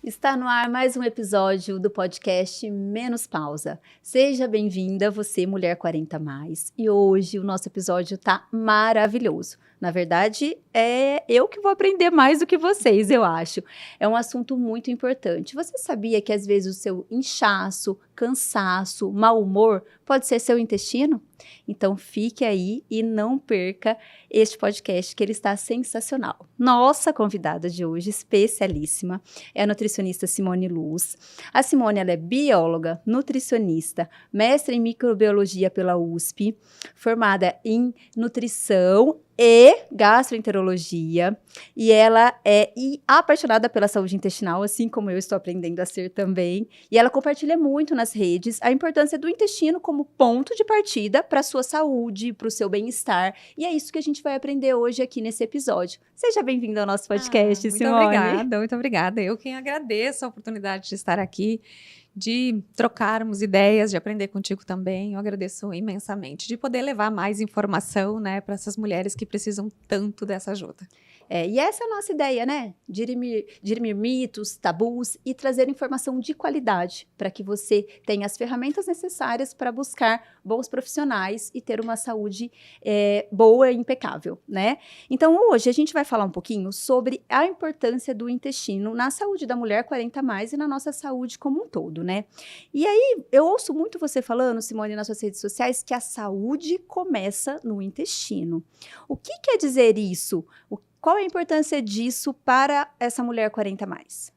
Está no ar mais um episódio do podcast Menos Pausa. Seja bem-vinda, você, mulher 40 mais. E hoje o nosso episódio tá maravilhoso. Na verdade, é eu que vou aprender mais do que vocês, eu acho. É um assunto muito importante. Você sabia que às vezes o seu inchaço, cansaço, mau humor pode ser seu intestino? Então fique aí e não perca este podcast, que ele está sensacional. Nossa convidada de hoje, especialíssima, é a nutricionista Simone Luz. A Simone, ela é bióloga, nutricionista, mestre em microbiologia pela USP, formada em nutrição e gastroenterologia, e ela é apaixonada pela saúde intestinal, assim como eu estou aprendendo a ser também, e ela compartilha muito nas redes a importância do intestino como ponto de partida para a sua saúde, para o seu bem-estar, e é isso que a gente vai aprender hoje aqui nesse episódio. Seja bem-vinda ao nosso podcast, Simone. Muito obrigada. Eu quem agradeço a oportunidade de estar aqui, de trocarmos ideias, de aprender contigo também. Eu agradeço imensamente de poder levar mais informação, né, para essas mulheres que precisam tanto dessa ajuda. E essa é a nossa ideia, né? Dirimir mitos, tabus e trazer informação de qualidade para que você tenha as ferramentas necessárias para buscar bons profissionais e ter uma saúde boa e impecável, né? Então, hoje a gente vai falar um pouquinho sobre a importância do intestino na saúde da mulher 40 mais e na nossa saúde como um todo, né? E aí, eu ouço muito você falando, Simone, nas suas redes sociais, que a saúde começa no intestino. O que quer dizer isso? Qual é a importância disso para essa mulher 40 mais?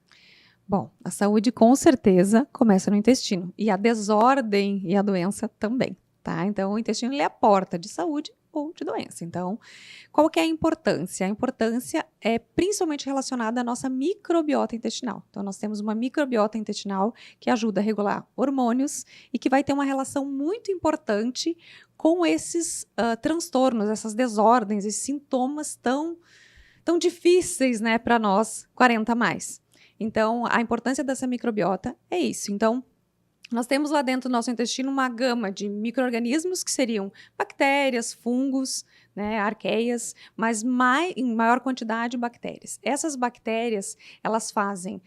Bom, a saúde com certeza começa no intestino e a desordem e a doença também, tá? Então, o intestino ele é a porta de saúde ou de doença. Então, qual que é a importância? A importância é principalmente relacionada à nossa microbiota intestinal. Então, nós temos uma microbiota intestinal que ajuda a regular hormônios e que vai ter uma relação muito importante com esses transtornos, essas desordens, esses sintomas tão difíceis, né, para nós 40 mais. Então, a importância dessa microbiota é isso. Então, nós temos lá dentro do nosso intestino uma gama de micro-organismos que seriam bactérias, fungos, né, arqueias, mas em maior quantidade bactérias. Essas bactérias, elas fazem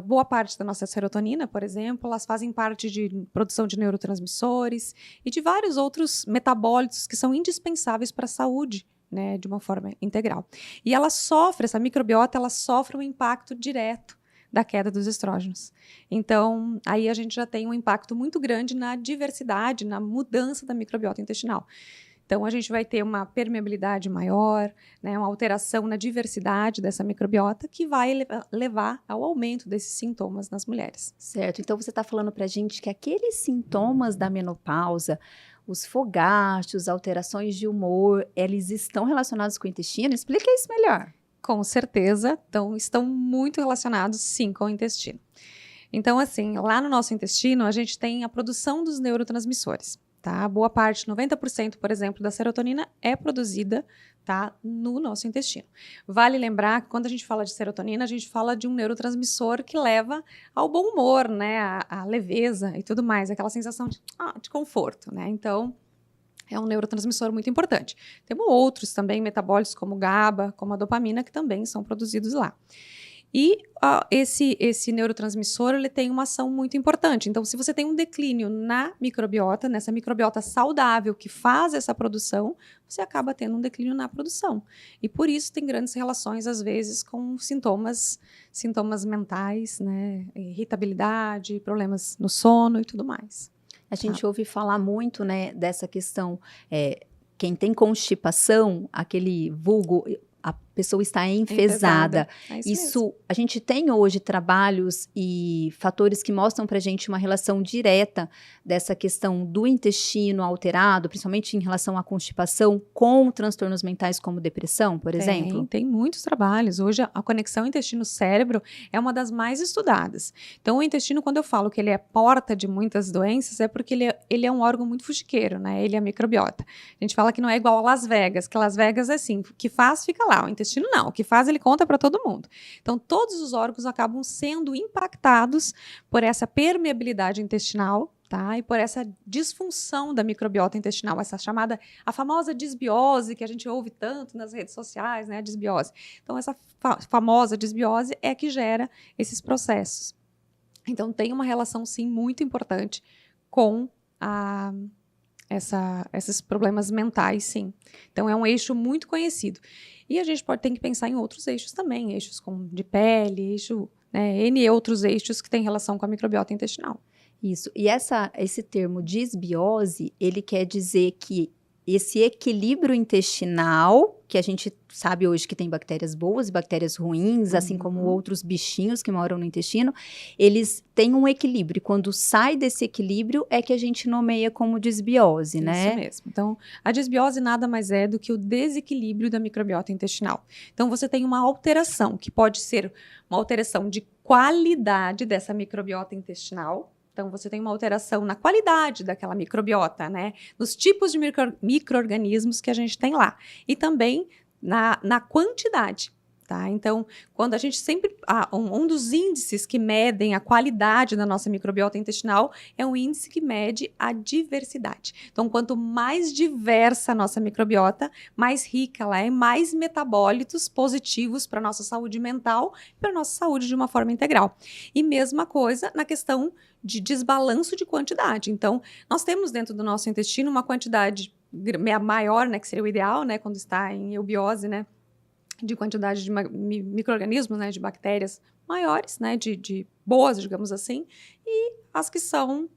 boa parte da nossa serotonina, por exemplo, elas fazem parte de produção de neurotransmissores e de vários outros metabólitos que são indispensáveis para a saúde, né, de uma forma integral. E essa microbiota, ela sofre um impacto direto da queda dos estrógenos. Então, aí a gente já tem um impacto muito grande na diversidade, na mudança da microbiota intestinal. Então, a gente vai ter uma permeabilidade maior, né, uma alteração na diversidade dessa microbiota que vai levar ao aumento desses sintomas nas mulheres. Certo. Então, você está falando para a gente que aqueles sintomas da menopausa, os fogachos, alterações de humor, eles estão relacionados com o intestino? Explica isso melhor. Com certeza, estão muito relacionados, sim, com o intestino. Então, assim, lá no nosso intestino, a gente tem a produção dos neurotransmissores, tá? Boa parte, 90%, por exemplo, da serotonina é produzida, tá, no nosso intestino. Vale lembrar que quando a gente fala de serotonina, a gente fala de um neurotransmissor que leva ao bom humor, né, à leveza e tudo mais, aquela sensação de conforto, né? Então, é um neurotransmissor muito importante. Temos outros também metabólitos, como o GABA, como a dopamina, que também são produzidos lá. E esse neurotransmissor, ele tem uma ação muito importante. Então, se você tem um declínio na microbiota, nessa microbiota saudável que faz essa produção, você acaba tendo um declínio na produção. E por isso tem grandes relações, às vezes, com sintomas mentais, né? Irritabilidade, problemas no sono e tudo mais. A gente ouve falar muito, né, dessa questão, quem tem constipação, aquele vulgo, a pessoa está enfesada. Isso a gente tem hoje trabalhos e fatores que mostram para a gente uma relação direta dessa questão do intestino alterado, principalmente em relação à constipação, com transtornos mentais como depressão, por exemplo? Tem muitos trabalhos. Hoje a conexão intestino-cérebro é uma das mais estudadas. Então o intestino, quando eu falo que ele é porta de muitas doenças, é porque ele é um órgão muito fuxiqueiro, né? Ele é a microbiota. A gente fala que não é igual a Las Vegas, que Las Vegas é assim, o que faz fica lá, o intestino não, o que faz ele conta para todo mundo. Então todos os órgãos acabam sendo impactados por essa permeabilidade intestinal, tá? E por essa disfunção da microbiota intestinal, a famosa disbiose que a gente ouve tanto nas redes sociais, né? A disbiose. Então, essa famosa disbiose é que gera esses processos. Então, tem uma relação, sim, muito importante com esses problemas mentais, sim. Então, é um eixo muito conhecido. E a gente tem que pensar em outros eixos também, eixos como de pele, N outros eixos que têm relação com a microbiota intestinal. Isso. E esse termo disbiose, ele quer dizer que esse equilíbrio intestinal, que a gente sabe hoje que tem bactérias boas e bactérias ruins, assim como outros bichinhos que moram no intestino, eles têm um equilíbrio. Quando sai desse equilíbrio, é que a gente nomeia como disbiose, né? Isso mesmo. Então, a disbiose nada mais é do que o desequilíbrio da microbiota intestinal. Então, você tem uma alteração, que pode ser uma alteração de qualidade dessa microbiota intestinal. Então, você tem uma alteração na qualidade daquela microbiota, né? Nos tipos de micro-organismos que a gente tem lá. E também na quantidade, tá? Então, quando a gente sempre... um dos índices que medem a qualidade da nossa microbiota intestinal é um índice que mede a diversidade. Então, quanto mais diversa a nossa microbiota, mais rica ela é, mais metabólitos positivos para a nossa saúde mental e para a nossa saúde de uma forma integral. E mesma coisa na questão de desbalanço de quantidade. Então, nós temos dentro do nosso intestino uma quantidade maior, né, que seria o ideal, né, quando está em eubiose, né, de quantidade de micro-organismos, né, de bactérias maiores, né, de boas, digamos assim, e as que são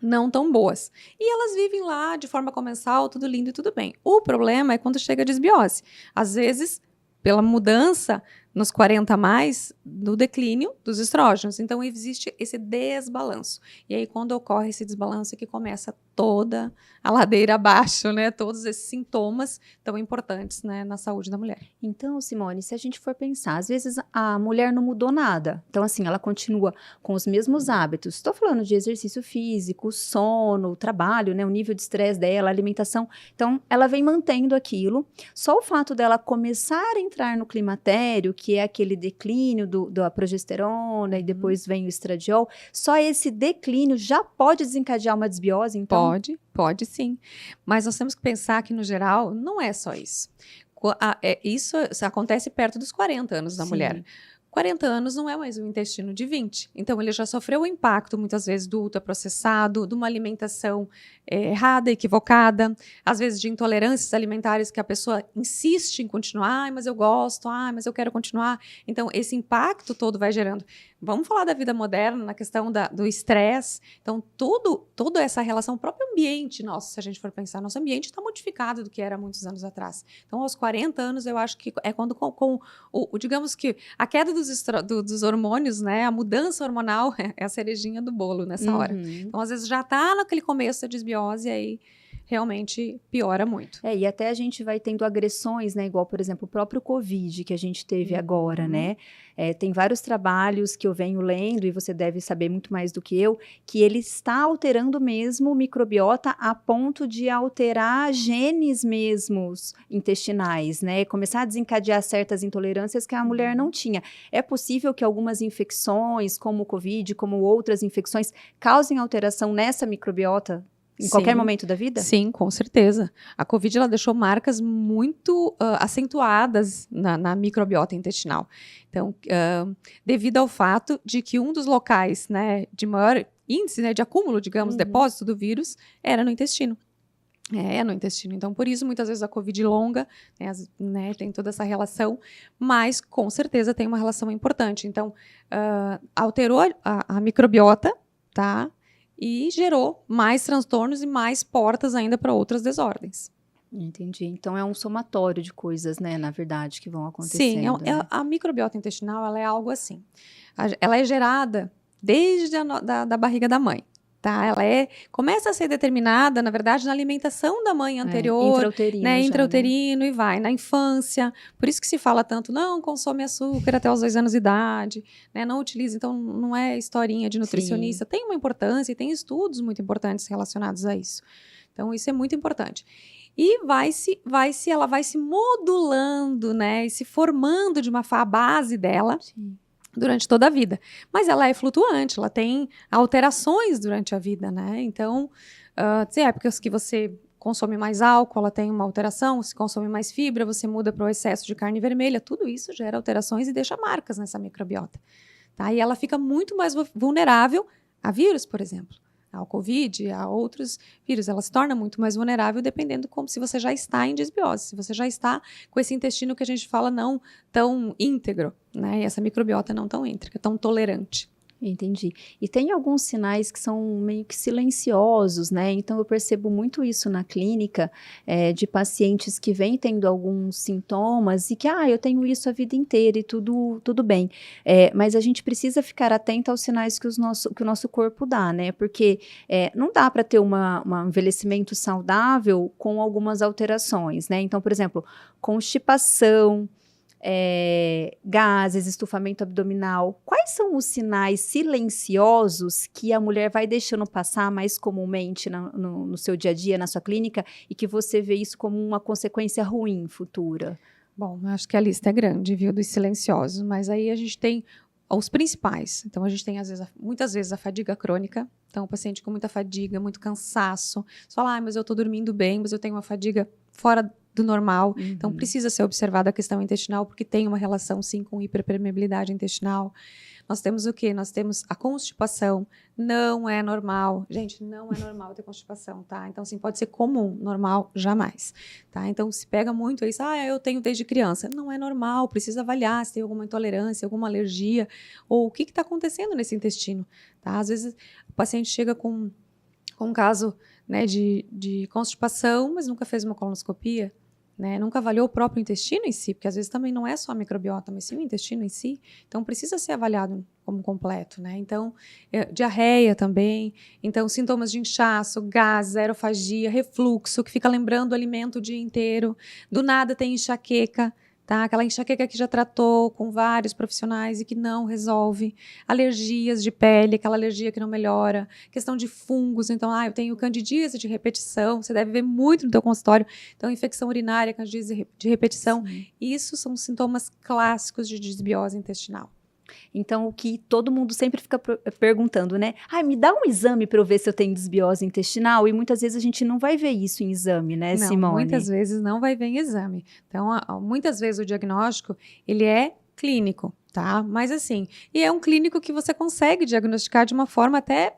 não tão boas. E elas vivem lá de forma comensal, tudo lindo e tudo bem. O problema é quando chega a disbiose. Às vezes, pela mudança nos 40 a mais, no declínio dos estrógenos. Então, existe esse desbalanço. E aí, quando ocorre esse desbalanço, é que começa toda a ladeira abaixo, né? Todos esses sintomas tão importantes, né, na saúde da mulher. Então, Simone, se a gente for pensar, às vezes a mulher não mudou nada. Então, assim, ela continua com os mesmos hábitos. Estou falando de exercício físico, sono, trabalho, né? O nível de estresse dela, alimentação. Então, ela vem mantendo aquilo. Só o fato dela começar a entrar no climatério, que é aquele declínio da progesterona e depois vem o estradiol, só esse declínio já pode desencadear uma desbiose, então? Pode sim. Mas nós temos que pensar que, no geral, não é só isso. Isso acontece perto dos 40 anos da mulher. 40 anos não é mais um intestino de 20. Então, ele já sofreu o impacto, muitas vezes, do ultraprocessado, de uma alimentação errada, equivocada, às vezes de intolerâncias alimentares que a pessoa insiste em continuar, mas eu gosto, mas eu quero continuar. Então, esse impacto todo vai gerando. Vamos falar da vida moderna, na questão do estresse. Então, toda essa relação, o próprio ambiente nosso, se a gente for pensar, nosso ambiente está modificado do que era há muitos anos atrás. Então, aos 40 anos, eu acho que é quando, digamos que a queda dos hormônios, né, a mudança hormonal é a cerejinha do bolo nessa hora. Então, às vezes, já está naquele começo da desbiose, e aí realmente piora muito. E até a gente vai tendo agressões, né? Igual, por exemplo, o próprio Covid que a gente teve agora, né? Tem vários trabalhos que eu venho lendo, e você deve saber muito mais do que eu, que ele está alterando mesmo o microbiota a ponto de alterar genes mesmos intestinais, né? Começar a desencadear certas intolerâncias que a mulher não tinha. É possível que algumas infecções, como o Covid, como outras infecções, causem alteração nessa microbiota? Em qualquer momento da vida? Sim, com certeza. A Covid ela deixou marcas muito acentuadas na microbiota intestinal. Então, devido ao fato de que um dos locais, né, de maior índice, né, de acúmulo, digamos, depósito do vírus, era no intestino. No intestino. Então, por isso, muitas vezes a Covid longa, né, tem toda essa relação, mas com certeza tem uma relação importante. Então, alterou a microbiota, tá? E gerou mais transtornos e mais portas ainda para outras desordens. Entendi. Então, é um somatório de coisas, né, na verdade, que vão acontecendo. Sim, a microbiota intestinal, ela é algo assim. Ela é gerada desde da barriga da mãe. Tá? Ela começa a ser determinada, na verdade, na alimentação da mãe anterior, intrauterino, né, intrauterino, e vai na infância. Por isso que se fala tanto, não consome açúcar até os 2 anos de idade, né, não utiliza. Então, não é historinha de nutricionista. Sim. Tem uma importância e tem estudos muito importantes relacionados a isso. Então, isso é muito importante. E ela vai se modulando, né, e se formando de a base dela. Sim. durante toda a vida. Mas ela é flutuante, ela tem alterações durante a vida, né? Então, tem épocas que você consome mais álcool, ela tem uma alteração, se consome mais fibra, você muda para o excesso de carne vermelha, tudo isso gera alterações e deixa marcas nessa microbiota. Tá? E ela fica muito mais vulnerável a vírus, por exemplo, ao Covid, a outros vírus. Ela se torna muito mais vulnerável dependendo como se você já está em desbiose, se você já está com esse intestino que a gente fala não tão íntegro, né? E essa microbiota não tão íntegra, tão tolerante. Entendi. E tem alguns sinais que são meio que silenciosos, né? Então, eu percebo muito isso na clínica, de pacientes que vêm tendo alguns sintomas e que, eu tenho isso a vida inteira e tudo bem. Mas a gente precisa ficar atento aos sinais que o nosso corpo dá, né? Porque não dá para ter um envelhecimento saudável com algumas alterações, né? Então, por exemplo, constipação, gases, estufamento abdominal. Quais são os sinais silenciosos que a mulher vai deixando passar mais comumente no seu dia a dia, na sua clínica, e que você vê isso como uma consequência ruim futura? Bom, eu acho que a lista é grande, viu, dos silenciosos, mas aí a gente tem os principais. Então, a gente tem, muitas vezes, a fadiga crônica. Então, o paciente com muita fadiga, muito cansaço. Você fala, mas eu estou dormindo bem, mas eu tenho uma fadiga fora do normal. Uhum. Então, precisa ser observada a questão intestinal, porque tem uma relação, sim, com hiperpermeabilidade intestinal. Nós temos o quê? Nós temos a constipação. Não é normal. Gente, não é normal ter constipação, tá? Então, sim, pode ser comum, normal, jamais. Tá? Então, se pega muito isso, eu tenho desde criança. Não é normal, precisa avaliar se tem alguma intolerância, alguma alergia, ou o que está acontecendo nesse intestino, tá? Às vezes, o paciente chega com um caso, né, de constipação, mas nunca fez uma colonoscopia, né, nunca avaliou o próprio intestino em si, porque às vezes também não é só a microbiota, mas sim o intestino em si, então precisa ser avaliado como completo, né, então diarreia também, então sintomas de inchaço, gases, aerofagia, refluxo, que fica lembrando o alimento o dia inteiro, do nada tem enxaqueca, tá? Aquela enxaqueca que já tratou com vários profissionais e que não resolve. Alergias de pele, aquela alergia que não melhora. Questão de fungos. Então, eu tenho candidíase de repetição. Você deve ver muito no teu consultório. Então, infecção urinária, candidíase de repetição. Sim. Isso são sintomas clássicos de desbiose intestinal. Então, o que todo mundo sempre fica perguntando, né? Me dá um exame para eu ver se eu tenho desbiose intestinal. E muitas vezes a gente não vai ver isso em exame, né, Não, Simone? muitas vezes não vai ver em exame. Então, muitas vezes o diagnóstico, ele é clínico, tá? Mas assim, e é um clínico que você consegue diagnosticar de uma forma até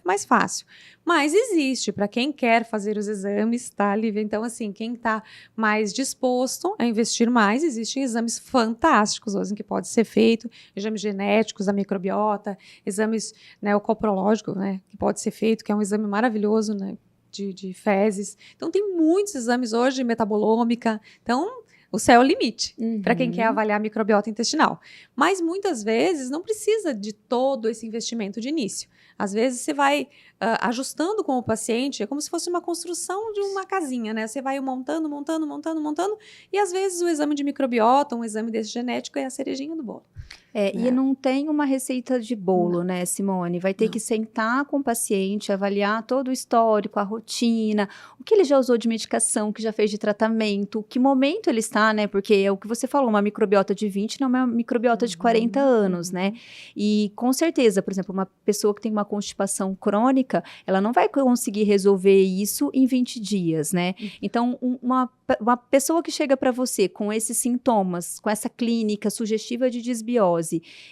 mais fácil. Mas existe, para quem quer fazer os exames, tá, Lívia? Então, assim, quem está mais disposto a investir mais, existem exames fantásticos hoje que pode ser feito, exames genéticos da microbiota, exames, né, o coprológico, né, que pode ser feito, que é um exame maravilhoso, né, de fezes. Então, tem muitos exames hoje, metabolômica. Então, o céu é o limite para quem quer avaliar a microbiota intestinal. Mas, muitas vezes, não precisa de todo esse investimento de início. Às vezes, você vai ajustando com o paciente, é como se fosse uma construção de uma casinha, né? Você vai montando, e, às vezes, o exame de microbiota, um exame desse genético, é a cerejinha do bolo. E não tem uma receita de bolo, né, Simone? Vai ter Não. que sentar com o paciente, avaliar todo o histórico, a rotina, o que ele já usou de medicação, o que já fez de tratamento, que momento ele está, né? Porque é o que você falou, uma microbiota de 20 não é uma microbiota de 40 anos, né? E com certeza, por exemplo, uma pessoa que tem uma constipação crônica, ela não vai conseguir resolver isso em 20 dias, né? Então, uma pessoa que chega para você com esses sintomas, com essa clínica sugestiva de desbiose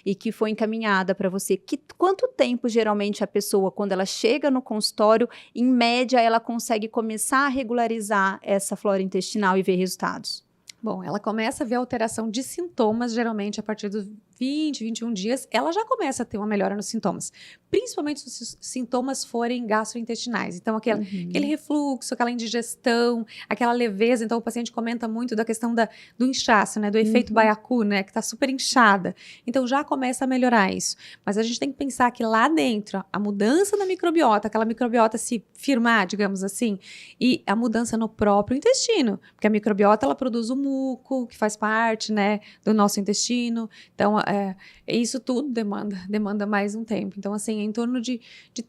e que foi encaminhada para você, quanto tempo geralmente a pessoa, quando ela chega no consultório, em média, ela consegue começar a regularizar essa flora intestinal e ver resultados? Bom, ela começa a ver alteração de sintomas, geralmente a partir dos 20, 21 dias, ela já começa a ter uma melhora nos sintomas. Principalmente se os sintomas forem gastrointestinais. Então, aquele refluxo, aquela indigestão, aquela leveza. Então, o paciente comenta muito da questão do inchaço, né? Do efeito baiacu, né? Que está super inchada. Então, já começa a melhorar isso. Mas a gente tem que pensar que lá dentro, a mudança na microbiota, aquela microbiota se firmar, digamos assim, e a mudança no próprio intestino. Porque a microbiota, ela produz o muco, que faz parte, né, do nosso intestino. Então, isso tudo demanda mais um tempo. Então, assim, é em torno de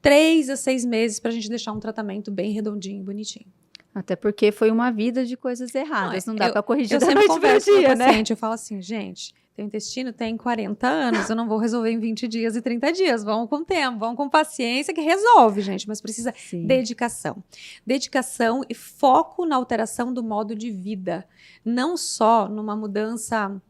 3 a 6 meses para a gente deixar um tratamento bem redondinho, bonitinho. Até porque foi uma vida de coisas erradas, não dá para corrigir eu da sempre noite pro converso com o dia, né? paciente, eu falo assim, gente, teu intestino tem 40 anos, eu não vou resolver em 20 dias e 30 dias. Vamos com tempo, vamos com paciência que resolve, gente. Mas precisa dedicação. Dedicação e foco na alteração do modo de vida. Não só numa mudança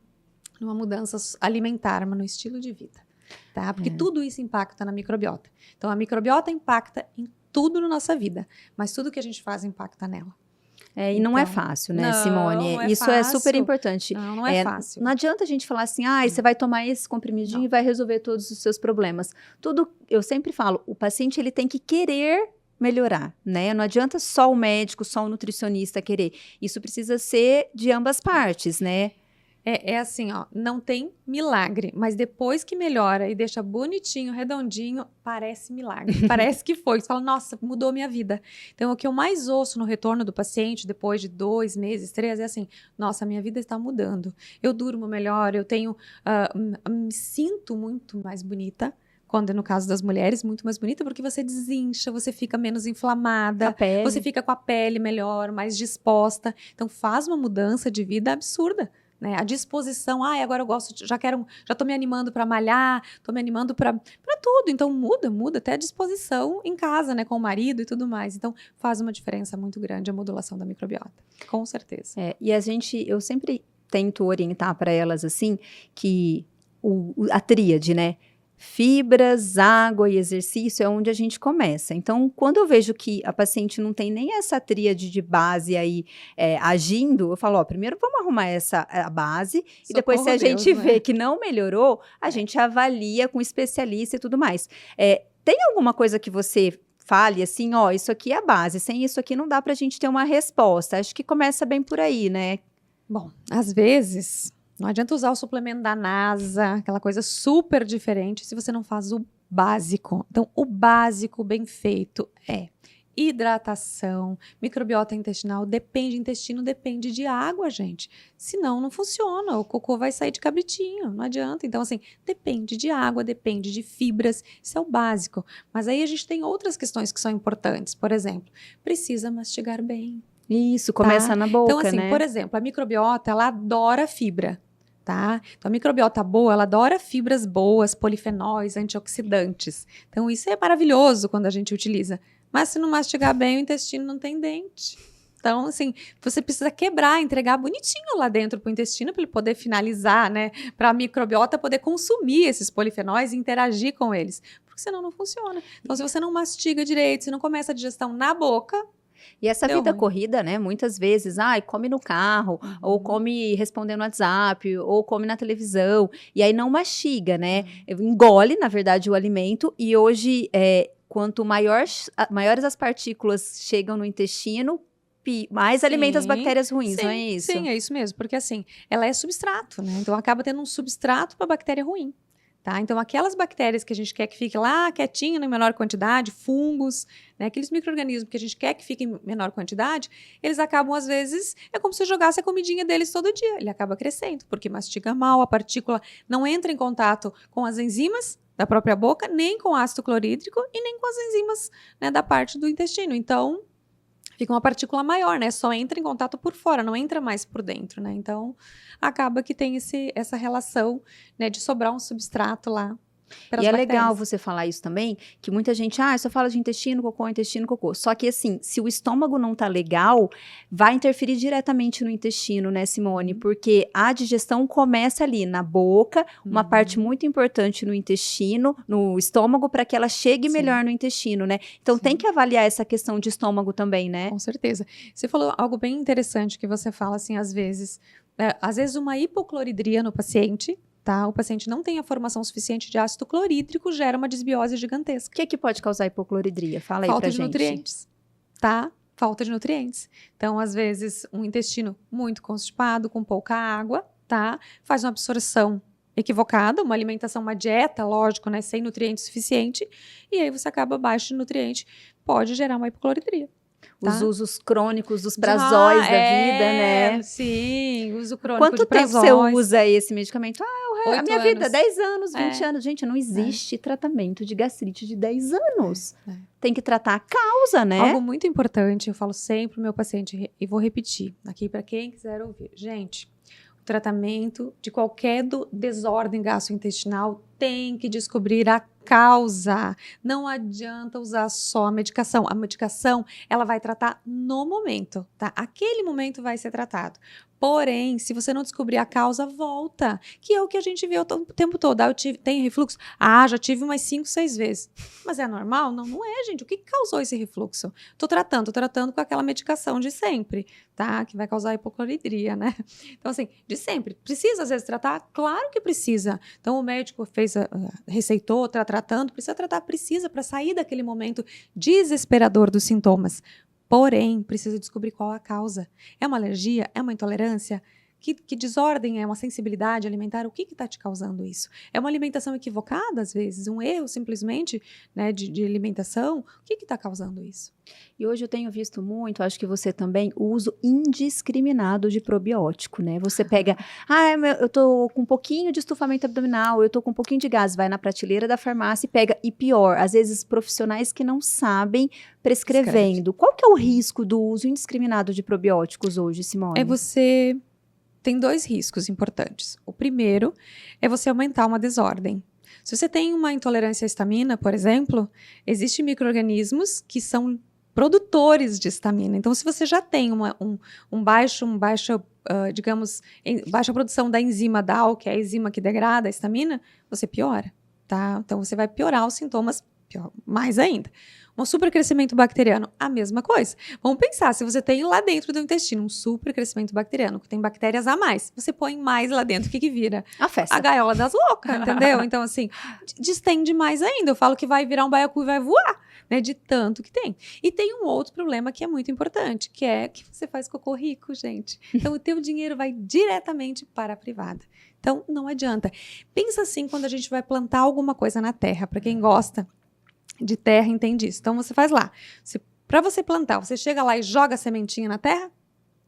alimentar, mas no estilo de vida. Tá? Porque tudo isso impacta na microbiota. Então, a microbiota impacta em tudo na nossa vida, mas tudo que a gente faz impacta nela. E não é fácil, né, Simone? Não é Isso fácil. é super importante. Não é fácil. Não adianta a gente falar assim, você vai tomar esse comprimidinho e vai resolver todos os seus problemas. Eu sempre falo, o paciente ele tem que querer melhorar, né? Não adianta só o médico, só o nutricionista querer. Isso precisa ser de ambas partes, né? É assim, ó, não tem milagre, mas depois que melhora e deixa bonitinho, redondinho, parece milagre. Parece que foi. Você fala, nossa, mudou minha vida. Então, o que eu mais ouço no retorno do paciente, depois de 2 meses, 3, é assim, nossa, minha vida está mudando. Eu durmo melhor, eu tenho, me sinto muito mais bonita. Quando, no caso das mulheres, muito mais bonita, porque você desincha, você fica menos inflamada, você fica com a pele melhor, mais disposta. Então, faz uma mudança de vida absurda. Né? A disposição, agora eu gosto, já tô me animando para malhar, tô me animando para tudo. Então muda até a disposição em casa, né, com o marido e tudo mais. Então faz uma diferença muito grande a modulação da microbiota, com certeza. E eu sempre tento orientar para elas assim que a tríade, né? Fibras, água e exercício é onde a gente começa. Então, quando eu vejo que a paciente não tem nem essa tríade de base aí agindo, eu falo, primeiro vamos arrumar a base e depois se a gente vê que não melhorou, a gente avalia com especialista e tudo mais. Tem alguma coisa que você fale assim, isso aqui é a base, sem isso aqui não dá pra gente ter uma resposta. Acho que começa bem por aí, né? Bom, às vezes... Não adianta usar o suplemento da NASA, aquela coisa super diferente, se você não faz o básico. Então, o básico bem feito é hidratação, microbiota intestinal, intestino depende de água, gente. Senão, não funciona, o cocô vai sair de cabritinho, não adianta. Então, assim, depende de água, depende de fibras, isso é o básico. Mas aí a gente tem outras questões que são importantes. Por exemplo, precisa mastigar bem. Isso, começa na boca, então, assim, né? por exemplo, a microbiota, ela adora fibra. Tá? Então, a microbiota boa, ela adora fibras boas, polifenóis, antioxidantes. Então, isso é maravilhoso quando a gente utiliza. Mas se não mastigar bem, o intestino não tem dente. Então, assim, você precisa quebrar, entregar bonitinho lá dentro para o intestino para ele poder finalizar, né? Para a microbiota poder consumir esses polifenóis e interagir com eles. Porque senão não funciona. Então, se você não mastiga direito, se não começa a digestão na boca... E essa vida corrida, né? Muitas vezes, come no carro, ou come respondendo no WhatsApp, ou come na televisão, e aí não mastiga, né? Engole, na verdade, o alimento, e hoje, quanto maiores as partículas chegam no intestino, mais alimenta as bactérias ruins, não é isso? Sim, é isso mesmo, porque assim, ela é substrato, né? Então acaba tendo um substrato para bactéria ruim. Tá? Então, aquelas bactérias que a gente quer que fique lá quietinho, em menor quantidade, fungos, né? Aqueles micro-organismos que a gente quer que fiquem em menor quantidade, eles acabam, às vezes, é como se eu jogasse a comidinha deles todo dia. Ele acaba crescendo, porque mastiga mal, a partícula não entra em contato com as enzimas da própria boca, nem com ácido clorídrico e nem com as enzimas, né, da parte do intestino. Então, fica uma partícula maior, né? Só entra em contato por fora, não entra mais por dentro, né? Então, acaba que tem essa relação, né, de sobrar um substrato lá. E é legal você falar isso também, que muita gente, só fala de intestino, cocô. Só que assim, se o estômago não tá legal, vai interferir diretamente no intestino, né, Simone? Porque a digestão começa ali na boca, uma parte muito importante no intestino, no estômago, para que ela chegue melhor no intestino, né? Então tem que avaliar essa questão de estômago também, né? Com certeza. Você falou algo bem interessante que você fala assim, às vezes uma hipocloridria no paciente. Tá? O paciente não tem a formação suficiente de ácido clorídrico, gera uma desbiose gigantesca. O que pode causar hipocloridria? Fala aí pra gente. Falta de nutrientes, tá? Falta de nutrientes. Então, às vezes, um intestino muito constipado, com pouca água, tá? Faz uma absorção equivocada, uma alimentação, uma dieta, lógico, né? Sem nutriente suficiente, e aí você acaba baixo de nutriente, pode gerar uma hipocloridria. Os usos crônicos dos prazóis da vida, né? Sim, uso crônico Quanto de prazóis. tempo você usa esse medicamento? A minha vida, 10 anos, 20 anos. Gente, não existe tratamento de gastrite de 10 anos. Tem que tratar a causa, né? Algo muito importante, eu falo sempre pro meu paciente, e vou repetir aqui para quem quiser ouvir. Gente, tratamento de qualquer desordem gastrointestinal tem que descobrir a causa. Não adianta usar só a medicação. A medicação, ela vai tratar no momento, tá? Aquele momento vai ser tratado. Porém, se você não descobrir a causa, volta. Que é o que a gente vê o tempo todo. Tem refluxo? Já tive umas 5, 6 vezes. Mas é normal? Não, não é, gente. O que causou esse refluxo? Tô tratando com aquela medicação de sempre, tá? Que vai causar hipocloridria, né? Então, assim, de sempre. Precisa, às vezes, tratar? Claro que precisa. Então, o médico receitou, tá tratando, precisa tratar? Precisa, para sair daquele momento desesperador dos sintomas. Porém, precisa descobrir qual a causa. É uma alergia? É uma intolerância? Que desordem é uma sensibilidade alimentar? O que está te causando isso? É uma alimentação equivocada, às vezes? Um erro, simplesmente, né, de alimentação? O que está causando isso? E hoje eu tenho visto muito, acho que você também, o uso indiscriminado de probiótico, né? Você pega, eu tô com um pouquinho de estufamento abdominal, eu tô com um pouquinho de gases, vai na prateleira da farmácia e pega, e pior, às vezes profissionais que não sabem prescrevendo. Qual que é o risco do uso indiscriminado de probióticos hoje, Simone? Tem 2 riscos importantes. O primeiro é você aumentar uma desordem. Se você tem uma intolerância à histamina, por exemplo, existem micro-organismos que são produtores de histamina. Então, se você já tem baixa produção da enzima DAO, que é a enzima que degrada a histamina, você piora, tá? Então, você vai piorar os sintomas mais ainda. Um supercrescimento bacteriano, a mesma coisa. Vamos pensar, se você tem lá dentro do intestino um supercrescimento bacteriano, que tem bactérias a mais, você põe mais lá dentro, o que vira? A festa. A gaiola das loucas, entendeu? Então, assim, distende mais ainda. Eu falo que vai virar um baiacu e vai voar, né? De tanto que tem. E tem um outro problema que é muito importante, que é que você faz cocô rico, gente. Então, o teu dinheiro vai diretamente para a privada. Então, não adianta. Pensa assim, quando a gente vai plantar alguma coisa na terra, para quem gosta de terra entende isso. Então, você faz lá. Para você plantar, você chega lá e joga a sementinha na terra?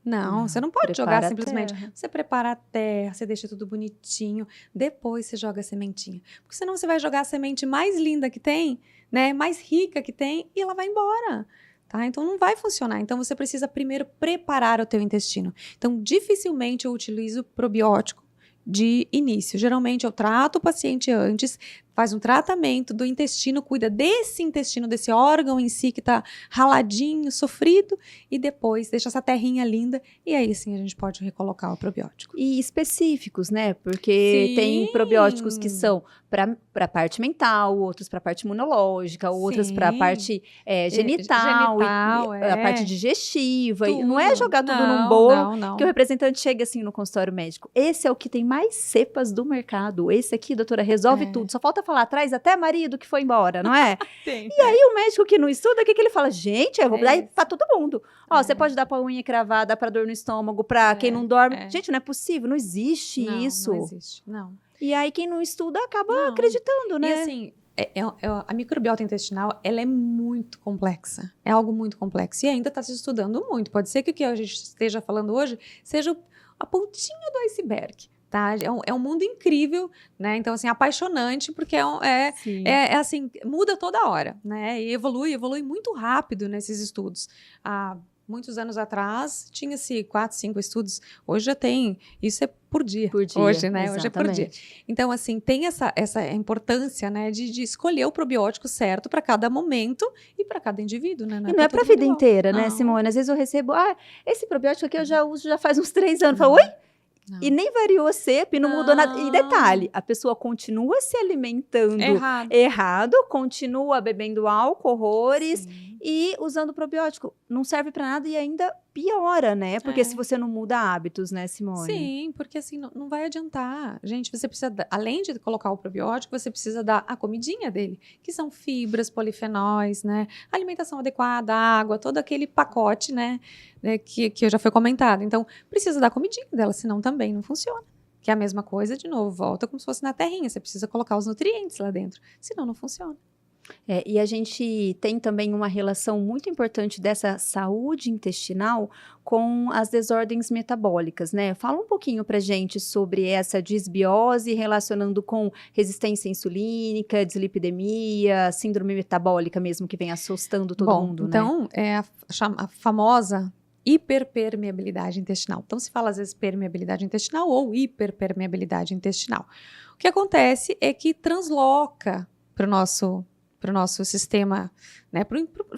Não, você não pode jogar simplesmente. Você prepara a terra, você deixa tudo bonitinho, depois você joga a sementinha. Porque senão você vai jogar a semente mais linda que tem, né, mais rica que tem, e ela vai embora. Tá? Então, não vai funcionar. Então, você precisa primeiro preparar o teu intestino. Então, dificilmente eu utilizo probiótico de início. Geralmente, eu trato o paciente antes, faz um tratamento do intestino, cuida desse intestino, desse órgão em si que está raladinho, sofrido, e depois deixa essa terrinha linda, e aí sim a gente pode recolocar o probiótico. E específicos, né? Porque tem probióticos que são para a parte mental, outros para a parte imunológica, outros para a parte genital, a parte digestiva. E não é jogar tudo num bolo que o representante chega assim no consultório médico. Esse é o que tem mais cepas do mercado. Esse aqui, doutora, resolve tudo. Só falta falar atrás até marido que foi embora, não é? E aí o médico que não estuda, o que ele fala? Gente, eu vou dar para todo mundo. Ó, você pode dar para unha cravada, para dor no estômago, para quem não dorme. Gente, não é possível, não existe isso. Não existe, não. E aí quem não estuda acaba acreditando, né? E assim, a microbiota intestinal, ela é muito complexa. É algo muito complexo. E ainda está se estudando muito. Pode ser que o que a gente esteja falando hoje seja a pontinha do iceberg. Tá? É um mundo incrível, né? Então, assim, apaixonante, porque assim, muda toda hora, né? E evolui muito rápido nesses estudos. Há muitos anos atrás, tinha-se 4, 5 estudos. Hoje já tem, isso é por dia. Hoje, né? Exatamente. Hoje é por dia. Então, assim, tem essa importância, né? De escolher o probiótico certo para cada momento e para cada indivíduo, né? Não é para a vida inteira, né, Simone? Às vezes eu recebo, esse probiótico aqui eu já uso já faz uns 3 anos. Falo, oi? Não. E nem variou a cepa e não mudou nada. E detalhe, a pessoa continua se alimentando errado, continua bebendo álcool, horrores e usando probiótico. Não serve para nada e ainda piora, né? Porque se você não muda hábitos, né, Simone? Sim, porque assim, não vai adiantar. Gente, você precisa, além de colocar o probiótico, você precisa dar a comidinha dele, que são fibras, polifenóis, né? Alimentação adequada, água, todo aquele pacote, né? Que já foi comentado. Então, precisa dar a comidinha dela, senão também não funciona. Que é a mesma coisa, de novo, volta como se fosse na terrinha. Você precisa colocar os nutrientes lá dentro, senão não funciona. E a gente tem também uma relação muito importante dessa saúde intestinal com as desordens metabólicas, né? Fala um pouquinho pra gente sobre essa disbiose relacionando com resistência insulínica, dislipidemia, síndrome metabólica mesmo, que vem assustando todo mundo, então, né? É a famosa hiperpermeabilidade intestinal. Então, se fala às vezes permeabilidade intestinal ou hiperpermeabilidade intestinal. O que acontece é que transloca para o nosso sistema, né,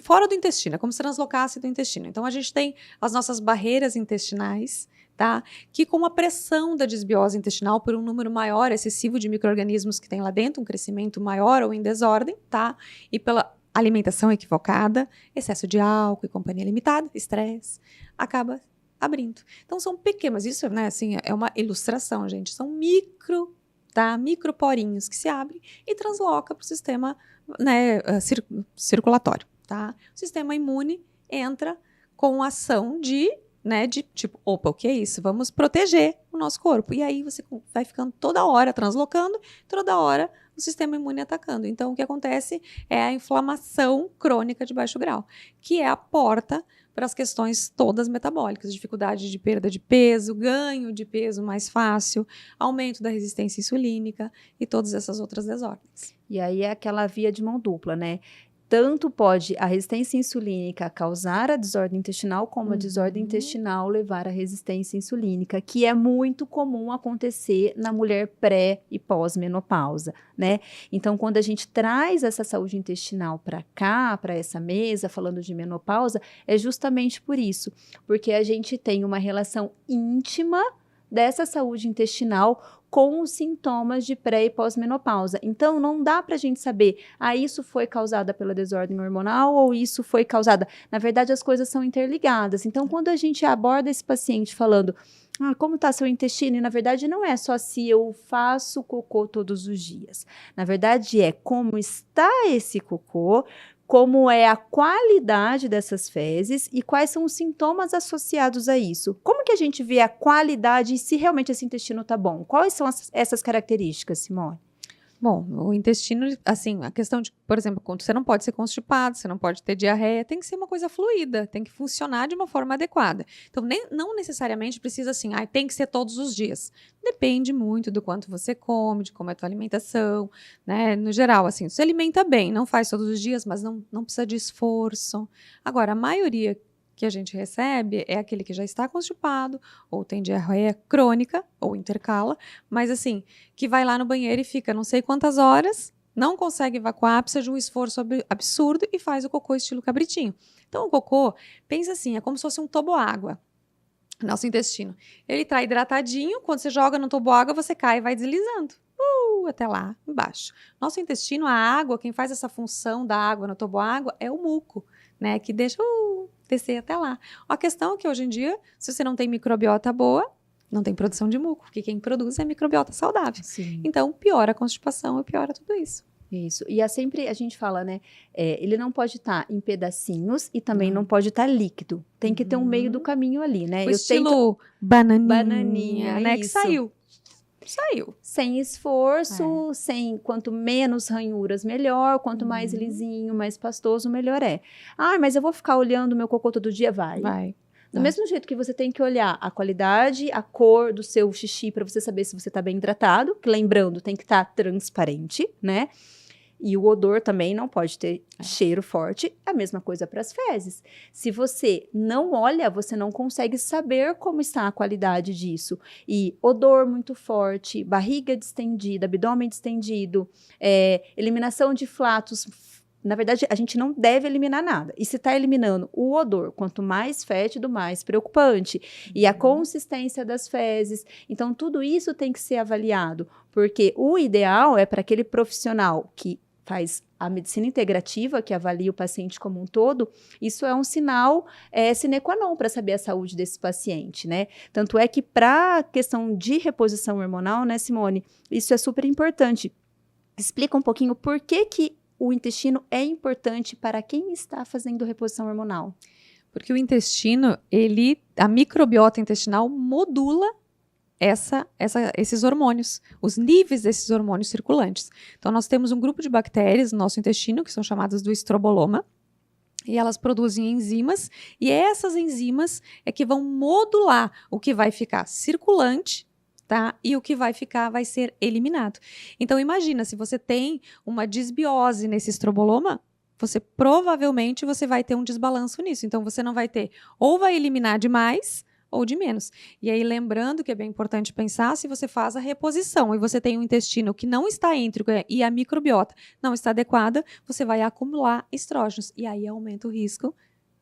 fora do intestino, é como se translocasse do intestino. Então, a gente tem as nossas barreiras intestinais, tá, que com a pressão da desbiose intestinal por um número maior, excessivo de micro-organismos que tem lá dentro, um crescimento maior ou em desordem, tá, e pela alimentação equivocada, excesso de álcool e companhia limitada, estresse, acaba abrindo. Então, são pequenas, isso, né, assim, é uma ilustração, gente, são microporinhos que se abrem e transloca para o sistema, né, circulatório, tá? O sistema imune entra com ação de tipo, opa, o que é isso? Vamos proteger o nosso corpo. E aí você vai ficando toda hora translocando, toda hora o sistema imune atacando. Então, o que acontece é a inflamação crônica de baixo grau, que é a porta para as questões todas metabólicas, dificuldade de perda de peso, ganho de peso mais fácil, aumento da resistência insulínica e todas essas outras desordens. E aí é aquela via de mão dupla, né? Tanto pode a resistência insulínica causar a desordem intestinal, como a desordem intestinal levar à resistência insulínica, que é muito comum acontecer na mulher pré e pós-menopausa, né? Então, quando a gente traz essa saúde intestinal para cá, para essa mesa, falando de menopausa, é justamente por isso, porque a gente tem uma relação íntima dessa saúde intestinal com os sintomas de pré e pós-menopausa. Então, não dá para a gente saber, isso foi causada pela desordem hormonal ou isso foi causada... Na verdade, as coisas são interligadas. Então, quando a gente aborda esse paciente falando, como está seu intestino? E, na verdade, não é só se eu faço cocô todos os dias. Na verdade, é como está esse cocô, como é a qualidade dessas fezes e quais são os sintomas associados a isso. Como que a gente vê a qualidade e se realmente esse intestino está bom? Quais são essas características, Simone? Bom, o intestino, assim, a questão de, por exemplo, você não pode ser constipado, você não pode ter diarreia, tem que ser uma coisa fluida, tem que funcionar de uma forma adequada. Então, não necessariamente precisa assim, tem que ser todos os dias. Depende muito do quanto você come, de como é a tua alimentação, né? No geral, assim, se alimenta bem, não faz todos os dias, mas não precisa de esforço. Agora, a maioria que a gente recebe é aquele que já está constipado, ou tem diarreia crônica, ou intercala, mas assim, que vai lá no banheiro e fica não sei quantas horas, não consegue evacuar, precisa de um esforço absurdo e faz o cocô estilo cabritinho. Então, o cocô, pensa assim, é como se fosse um toboágua, nosso intestino. Ele está hidratadinho, quando você joga no toboágua, você cai e vai deslizando. Até lá embaixo. Nosso intestino, a água, quem faz essa função da água no toboágua é o muco, né, que deixa descer até lá. A questão é que hoje em dia, se você não tem microbiota boa, não tem produção de muco, porque quem produz é microbiota saudável. Sim. Então, piora a constipação e piora tudo isso. Isso. E sempre a gente fala, né? Ele não pode estar em pedacinhos e também não pode estar líquido. Tem que ter um meio do caminho ali, né? O estilo bananinha, né? Isso. Que saiu. Sem esforço, quanto menos ranhuras, melhor. Quanto mais lisinho, mais pastoso, melhor é. Mas eu vou ficar olhando meu cocô todo dia? Vai. Do mesmo jeito que você tem que olhar a qualidade, a cor do seu xixi para você saber se você está bem hidratado, que lembrando, tem que estar transparente, né? E o odor também não pode ter cheiro forte. A mesma coisa para as fezes. Se você não olha, você não consegue saber como está a qualidade disso. E odor muito forte, barriga distendida, abdômen distendido, eliminação de flatos. Na verdade, a gente não deve eliminar nada. E se está eliminando o odor, quanto mais fétido, mais preocupante. E a consistência das fezes. Então, tudo isso tem que ser avaliado. Porque o ideal é para aquele profissional que faz a medicina integrativa, que avalia o paciente como um todo, isso é um sinal sine qua non para saber a saúde desse paciente, né? Tanto é que para a questão de reposição hormonal, né, Simone, isso é super importante. Explica um pouquinho por que o intestino é importante para quem está fazendo reposição hormonal. Porque o intestino, a microbiota intestinal modula esses hormônios, os níveis desses hormônios circulantes. Então, nós temos um grupo de bactérias no nosso intestino, que são chamadas do estroboloma, e elas produzem enzimas, e essas enzimas é que vão modular o que vai ficar circulante, tá? E o que vai ser eliminado. Então, imagina, se você tem uma disbiose nesse estroboloma, provavelmente você vai ter um desbalanço nisso. Então, você não vai ter, ou vai eliminar de mais, ou de menos. E aí, lembrando que é bem importante pensar, se você faz a reposição e você tem um intestino que não está íntegro e a microbiota não está adequada, você vai acumular estrógenos. E aí aumenta o risco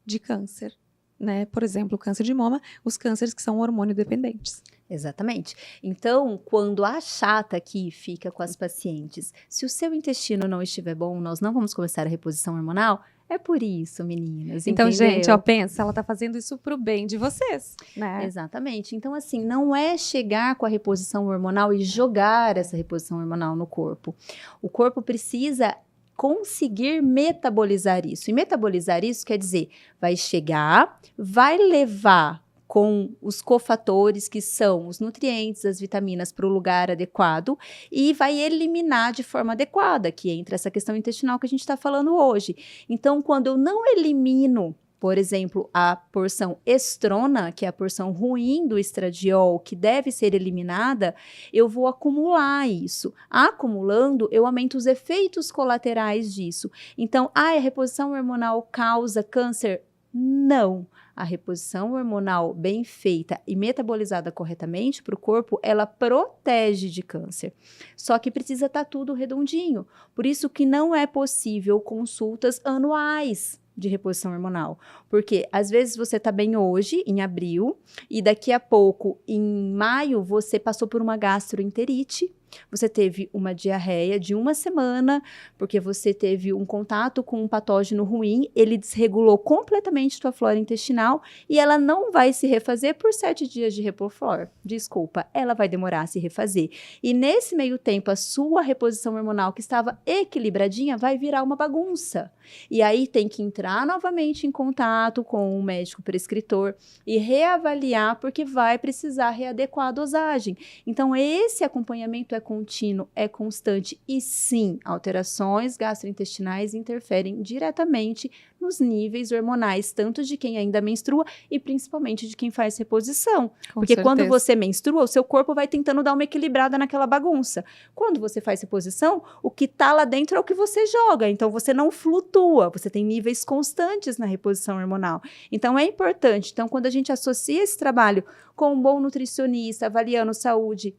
de câncer, né? Por exemplo, o câncer de mama, os cânceres que são hormônio dependentes. Exatamente. Então, quando a chata aqui fica com as pacientes, se o seu intestino não estiver bom, nós não vamos começar a reposição hormonal? É por isso, meninas, Então, entendeu? gente, ó, pensa, ela tá fazendo isso pro bem de vocês, né? Exatamente. Então, assim, não é chegar com a reposição hormonal e jogar essa reposição hormonal no corpo. O corpo precisa conseguir metabolizar isso. E metabolizar isso quer dizer, vai chegar, vai levar com os cofatores, que são os nutrientes, as vitaminas, para o lugar adequado e vai eliminar de forma adequada, que entra essa questão intestinal que a gente está falando hoje. Então, quando eu não elimino, por exemplo, a porção estrona, que é a porção ruim do estradiol, que deve ser eliminada, eu vou acumular isso. Acumulando, eu aumento os efeitos colaterais disso. Então, a reposição hormonal causa câncer? Não. A reposição hormonal bem feita e metabolizada corretamente para o corpo, ela protege de câncer. Só que precisa estar tudo redondinho. Por isso que não é possível consultas anuais de reposição hormonal. Porque às vezes você está bem hoje, em abril, e daqui a pouco, em maio, você passou por uma gastroenterite, você teve uma diarreia de 1 semana, porque você teve um contato com um patógeno ruim, ele desregulou completamente tua flora intestinal e ela não vai se refazer por 7 dias de Repoflor. Desculpa, ela vai demorar a se refazer. E nesse meio tempo, a sua reposição hormonal, que estava equilibradinha, vai virar uma bagunça. E aí tem que entrar novamente em contato com o médico prescritor e reavaliar, porque vai precisar readequar a dosagem. Então, esse acompanhamento é contínuo, é constante e sim, alterações gastrointestinais interferem diretamente nos níveis hormonais, tanto de quem ainda menstrua e principalmente de quem faz reposição. Porque quando você menstrua, o seu corpo vai tentando dar uma equilibrada naquela bagunça. Quando você faz reposição, o que está lá dentro é o que você joga, então você não flutua, você tem níveis constantes na reposição hormonal. Então é importante, então quando a gente associa esse trabalho com um bom nutricionista, avaliando saúde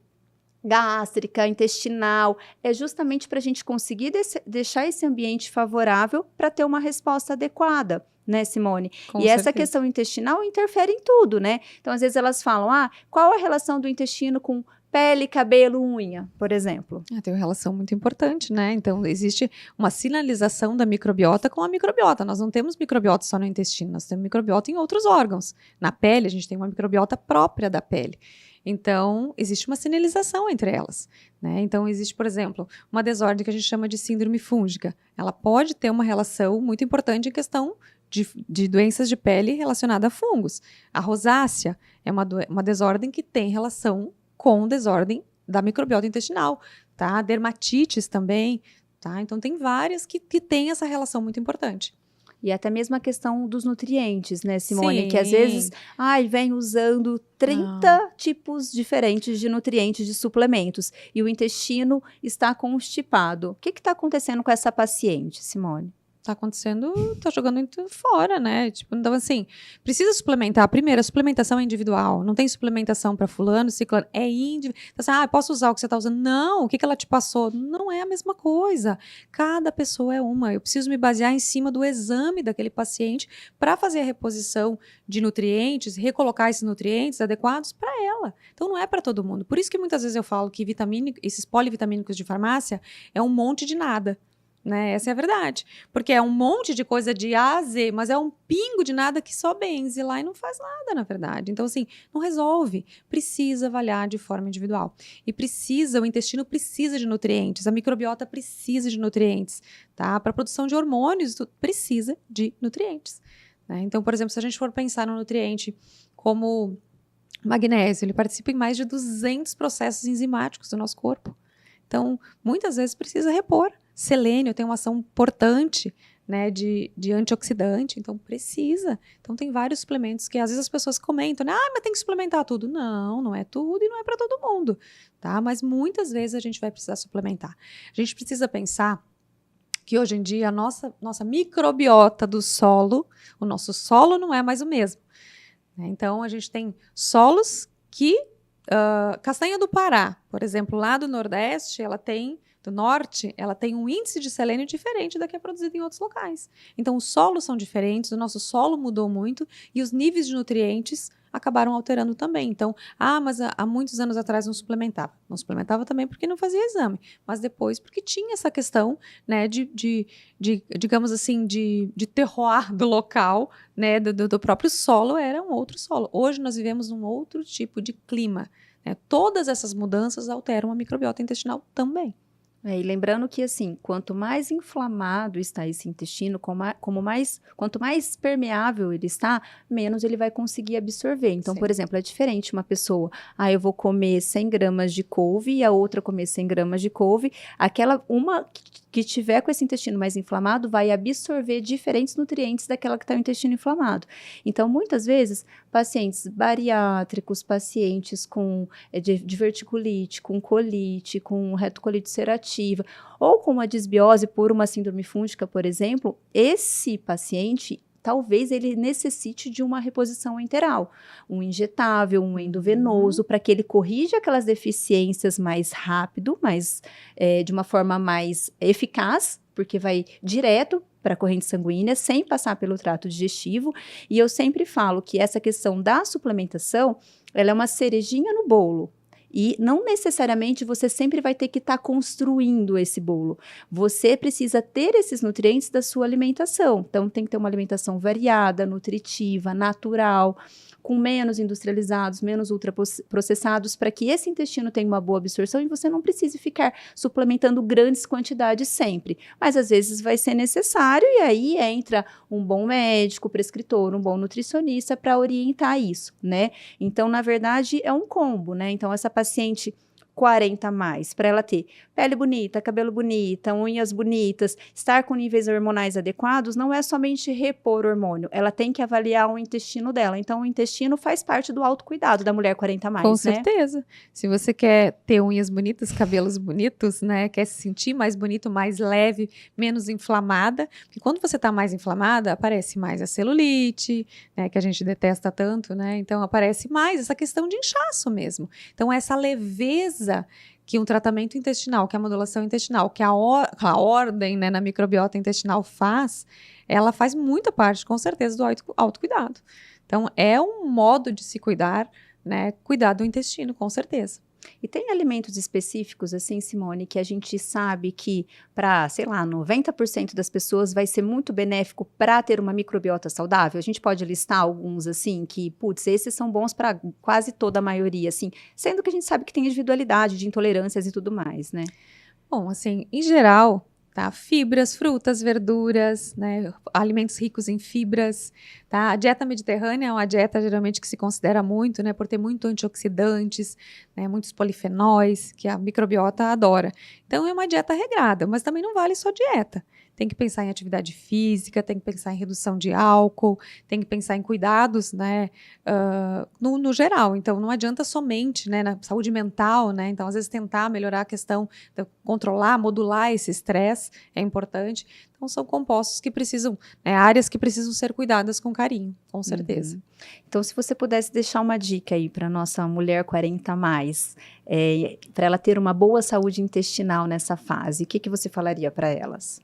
gástrica, intestinal, é justamente para a gente conseguir deixar esse ambiente favorável para ter uma resposta adequada, né, Simone? Com e essa certeza. questão intestinal interfere em tudo, né? Então, às vezes elas falam, qual a relação do intestino com pele, cabelo, unha, por exemplo? Tem uma relação muito importante, né? Então, existe uma sinalização da microbiota com a microbiota. Nós não temos microbiota só no intestino, nós temos microbiota em outros órgãos. Na pele, a gente tem uma microbiota própria da pele. Então, existe uma sinalização entre elas, né? Então, existe, por exemplo, uma desordem que a gente chama de síndrome fúngica. Ela pode ter uma relação muito importante em questão de doenças de pele relacionada a fungos. A rosácea é uma desordem que tem relação com desordem da microbiota intestinal, tá? Dermatites também, tá? Então, tem várias que têm essa relação muito importante. E até mesmo a questão dos nutrientes, né, Simone? Sim. Que às vezes, vem usando 30 tipos diferentes de nutrientes, de suplementos, e o intestino está constipado. O que está acontecendo com essa paciente, Simone? Tá acontecendo, tá jogando muito fora, né? Tipo, então assim, precisa suplementar. Primeiro, a suplementação é individual. Não tem suplementação para fulano, ciclano. É individual. Então, assim, posso usar o que você tá usando? Não, o que ela te passou? Não é a mesma coisa. Cada pessoa é uma. Eu preciso me basear em cima do exame daquele paciente para fazer a reposição de nutrientes, recolocar esses nutrientes adequados para ela. Então, não é para todo mundo. Por isso que muitas vezes eu falo que esses polivitamínicos de farmácia é um monte de nada. Né? Essa é a verdade, porque é um monte de coisa de A a Z, mas é um pingo de nada que só benze lá e não faz nada, na verdade. Então, assim, não resolve, precisa avaliar de forma individual. E o intestino precisa de nutrientes, a microbiota precisa de nutrientes, tá? Para a produção de hormônios, precisa de nutrientes, né? Então, por exemplo, se a gente for pensar no nutriente como magnésio, ele participa em mais de 200 processos enzimáticos do nosso corpo. Então, muitas vezes precisa repor. Selênio tem uma ação importante, né, de antioxidante, então precisa. Então tem vários suplementos que às vezes as pessoas comentam, né, mas tem que suplementar tudo. Não, não é tudo e não é para todo mundo, tá? Mas muitas vezes a gente vai precisar suplementar. A gente precisa pensar que hoje em dia a nossa microbiota do solo, o nosso solo não é mais o mesmo, né? Então, a gente tem solos que, castanha do Pará, por exemplo, lá do Nordeste, do Norte, ela tem um índice de selênio diferente da que é produzido em outros locais. Então, os solos são diferentes, o nosso solo mudou muito e os níveis de nutrientes acabaram alterando também. Então, mas há muitos anos atrás não suplementava. Não suplementava também porque não fazia exame, mas depois porque tinha essa questão, né, digamos assim, de terroir do local, né, do próprio solo, era um outro solo. Hoje nós vivemos num outro tipo de clima, né? Todas essas mudanças alteram a microbiota intestinal também. E lembrando que, assim, quanto mais inflamado está esse intestino, quanto mais permeável ele está, menos ele vai conseguir absorver. Então, Sim. por exemplo, é diferente uma pessoa, eu vou comer 100 gramas de couve e a outra comer 100 gramas de couve. Uma que tiver com esse intestino mais inflamado vai absorver diferentes nutrientes daquela que está o intestino inflamado. Então, muitas vezes, pacientes bariátricos, pacientes com diverticulite, com colite, com retocolite ulcerativa, ou com uma disbiose por uma síndrome fúngica, por exemplo, esse paciente talvez ele necessite de uma reposição enteral, um injetável, um endovenoso, para que ele corrija aquelas deficiências mais rápido, de uma forma mais eficaz, porque vai direto para a corrente sanguínea, sem passar pelo trato digestivo. E eu sempre falo que essa questão da suplementação, ela é uma cerejinha no bolo. E não necessariamente você sempre vai ter que estar construindo esse bolo. Você precisa ter esses nutrientes da sua alimentação. Então, tem que ter uma alimentação variada, nutritiva, natural, com menos industrializados, menos ultraprocessados, para que esse intestino tenha uma boa absorção e você não precise ficar suplementando grandes quantidades sempre. Mas, às vezes, vai ser necessário e aí entra um bom médico, prescritor, um bom nutricionista para orientar isso, né? Então, na verdade, é um combo, né? Então, essa paciente 40 a mais, para ela ter pele bonita, cabelo bonita, unhas bonitas, estar com níveis hormonais adequados, não é somente repor hormônio, ela tem que avaliar o intestino dela. Então, o intestino faz parte do autocuidado da mulher 40 a mais, Com né? certeza. Se você quer ter unhas bonitas, cabelos bonitos, né, quer se sentir mais bonito, mais leve, menos inflamada, porque quando você está mais inflamada, aparece mais a celulite, né, que a gente detesta tanto, né? Então, aparece mais essa questão de inchaço mesmo. Então, essa leveza que um tratamento intestinal, que a modulação intestinal, que a ordem, né, na microbiota intestinal faz, ela faz muita parte, com certeza, do autocuidado. Então, é um modo de se cuidar, né, cuidar do intestino, com certeza. E tem alimentos específicos, assim, Simone, que a gente sabe que para, sei lá, 90% das pessoas vai ser muito benéfico para ter uma microbiota saudável? A gente pode listar alguns, assim, que, putz, esses são bons para quase toda a maioria, assim, sendo que a gente sabe que tem individualidade de intolerâncias e tudo mais, né? Bom, assim, em geral, tá? Fibras, frutas, verduras, né? Alimentos ricos em fibras, tá? A dieta mediterrânea é uma dieta geralmente que se considera muito, né? Por ter muito antioxidantes, né? Muitos polifenóis, que a microbiota adora. Então, é uma dieta regrada, mas também não vale só dieta. Tem que pensar em atividade física, tem que pensar em redução de álcool, tem que pensar em cuidados, né, no geral. Então, não adianta somente, né, na saúde mental, né? Então, às vezes, tentar melhorar a questão de controlar, modular esse estresse é importante. Então, são compostos que precisam, né, áreas que precisam ser cuidadas com carinho, com certeza. Uhum. Então, se você pudesse deixar uma dica aí para nossa mulher 40 a mais, para ela ter uma boa saúde intestinal nessa fase, o que você falaria para elas?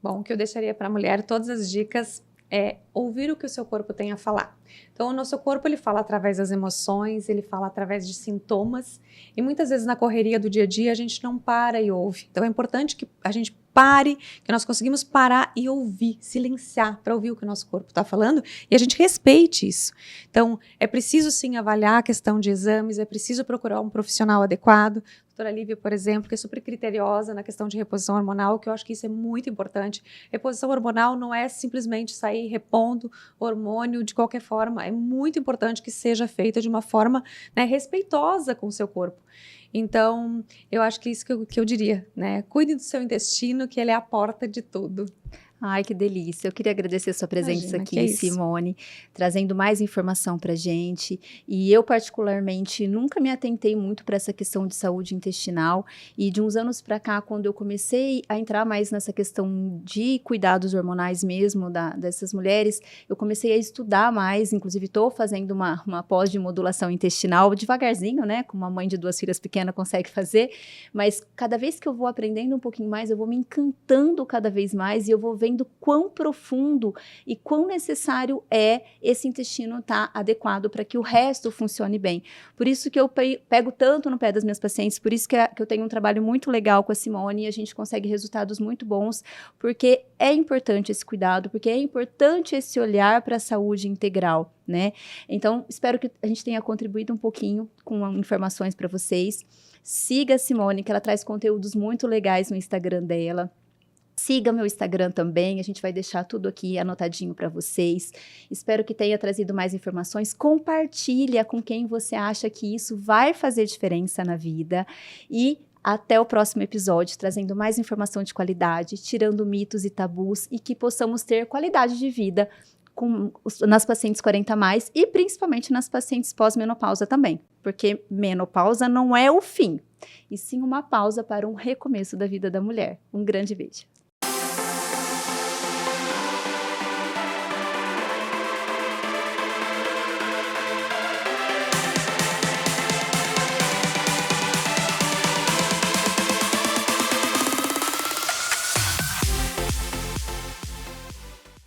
Bom, o que eu deixaria para a mulher, todas as dicas, é ouvir o que o seu corpo tem a falar. Então, o nosso corpo, ele fala através das emoções, ele fala através de sintomas, e muitas vezes na correria do dia a dia a gente não para e ouve. Então, é importante que a gente pare, que nós conseguimos parar e ouvir, silenciar, para ouvir o que o nosso corpo está falando, e a gente respeite isso. Então, é preciso sim avaliar a questão de exames, é preciso procurar um profissional adequado. A doutora Lívia, por exemplo, que é super criteriosa na questão de reposição hormonal, que eu acho que isso é muito importante. Reposição hormonal não é simplesmente sair repondo hormônio de qualquer forma, é muito importante que seja feita de uma forma, né, respeitosa com o seu corpo. Então, eu acho que é isso que eu diria, né? Cuide do seu intestino, que ele é a porta de tudo. Ai, que delícia. Eu queria agradecer a sua presença Imagina, que aqui, é isso. Simone, trazendo mais informação para gente. E eu, particularmente, nunca me atentei muito para essa questão de saúde intestinal. E de uns anos para cá, quando eu comecei a entrar mais nessa questão de cuidados hormonais mesmo dessas mulheres, eu comecei a estudar mais. Inclusive, estou fazendo uma pós de modulação intestinal, devagarzinho, né? Como uma mãe de 2 filhas pequenas consegue fazer. Mas cada vez que eu vou aprendendo um pouquinho mais, eu vou me encantando cada vez mais e eu vou vendo quão profundo e quão necessário é esse intestino estar adequado para que o resto funcione bem. Por isso que eu pego tanto no pé das minhas pacientes, por isso que eu tenho um trabalho muito legal com a Simone e a gente consegue resultados muito bons, porque é importante esse cuidado, porque é importante esse olhar para a saúde integral, né? Então, espero que a gente tenha contribuído um pouquinho com informações para vocês. Siga a Simone, que ela traz conteúdos muito legais no Instagram dela. Siga meu Instagram também, a gente vai deixar tudo aqui anotadinho para vocês. Espero que tenha trazido mais informações. Compartilha com quem você acha que isso vai fazer diferença na vida. E até o próximo episódio, trazendo mais informação de qualidade, tirando mitos e tabus e que possamos ter qualidade de vida nas pacientes 40 mais e principalmente nas pacientes pós-menopausa também, porque menopausa não é o fim, e sim uma pausa para um recomeço da vida da mulher. Um grande beijo.